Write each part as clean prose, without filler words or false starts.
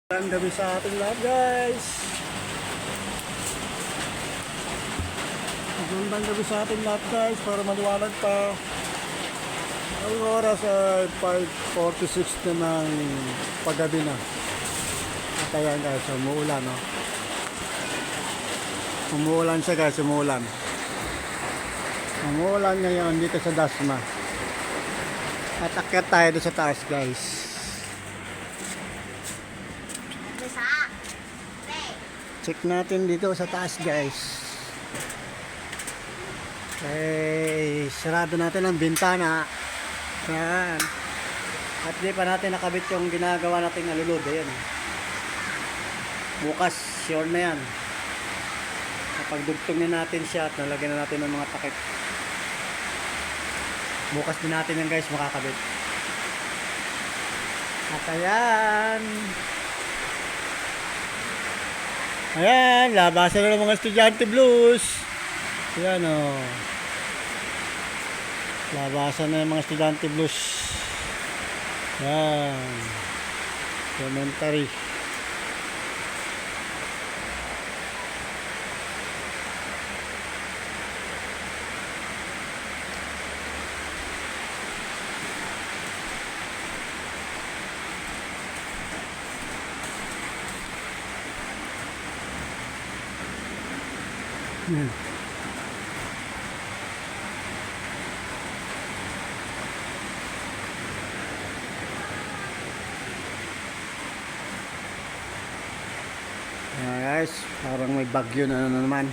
Ang gabi sa ating lahat, guys. Magandang gabi sa ating lahat, guys, para maliwanag pa. Ang oras ay 5:46 na ng paggabi na. At ayan, guys, umuulan, no? Umuulan siya, guys, umuulan. Umuulan ngayon dito sa Dasma. At akyat tayo doon sa taas, guys. Check natin dito sa taas, guys. Sarado natin ang bintana. Yan. At di pa natin nakabit yung ginagawa nating alulod. Ayan. Bukas, sure na yan. Kapag dugtong na natin siya at nalagyan na natin ng mga takip. Bukas din natin yan, guys, makakabit. At ayan. Ayan, labasan na ng mga estudyante blues. Ayan, o. Labasan na ng mga estudyante blues. Ayan. Elementary. Ayan, guys, parang may bagyo na naman.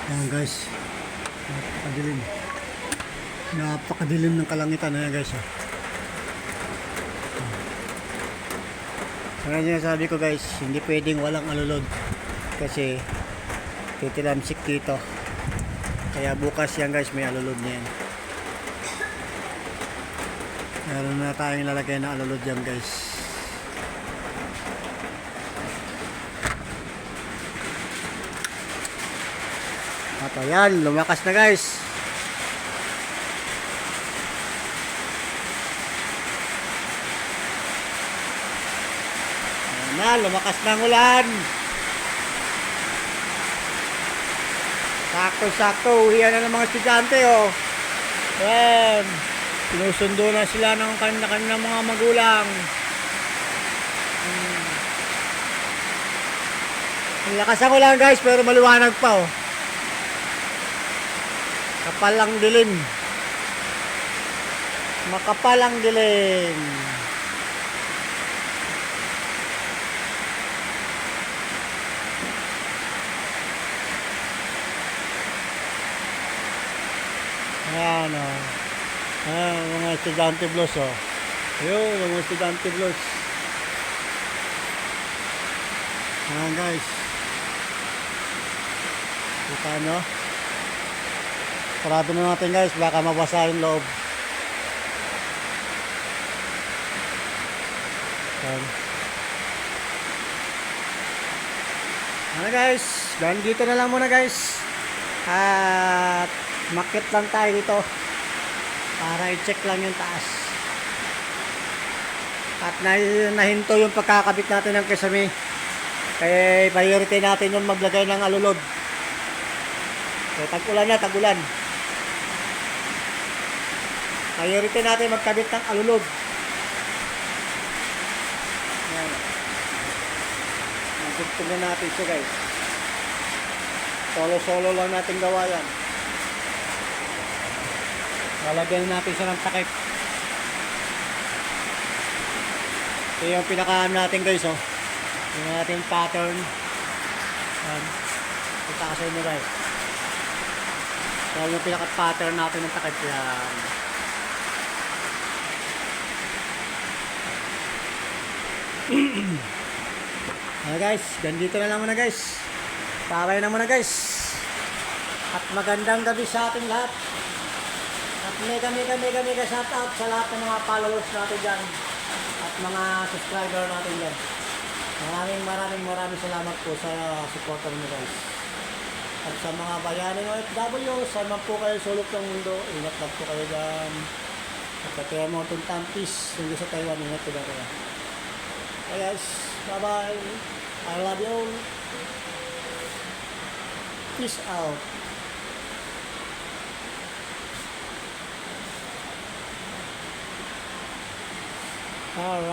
Ayan, guys, napakadilim ng kalangitan. Ayan, guys, oh. Kaya sinasabi ko, guys, hindi pwedeng walang alulod kasi titilamsik dito. Kaya bukas yan, guys, may alulod na yan. Meron na tayong ilalagay na alulod yan, guys. At ayan, lumakas na, guys. Ayan na, lumakas na ang ulan. Sakto-sakto, uwihan na ng mga estudyante, oh. Ayan, sinusundo na sila ng kanina mga magulang. Ang lakas ang ulan, guys, pero maliwanag pa, oh. Kapal ang dilim. Makapal ang dilim. Ayan, o. Ayan, mga estudyante blues, o. Ayun, mga estudyante blues. Ayan, guys. Kita nyo? Sarado na natin, guys, baka mabasa yung loob. Ano, guys, dito na lang muna, guys. At makit lang tayo dito para i-check lang yung taas. At nahinto yung pagkakabit natin ng kesame. Kaya priority natin yung maglagay ng alulod. So, tag-ulan na, tag-ulan. Priority natin magkabit ng alulod. Ayan. Magtugtugin natin siya, guys. Solo-solo lang natin gawa yan. Lalagyan natin siya ng takip. Ito yung pinakaano natin, guys, oh. Yung natin pattern. Ayan. Itaasay nyo, guys. So, yung pinaka-pattern natin ng takip yan. Ayan, guys, ganito na lang muna, guys. Pabay na muna, guys. At magandang gabi sa ating lahat. At mega shout out sa lahat ng mga followers natin dyan. at mga subscriber natin dyan. Maraming salamat po sa supporter niyo guys. At sa mga bayaning OFW, saan man po kayo sulok ng mundo, ingat lang po kayo dyan. At kaya mo tuntang peace, hindi sa Taiwan, ingat po na kayo. Okay guys, bye bye. I love you all. Peace out. Alright.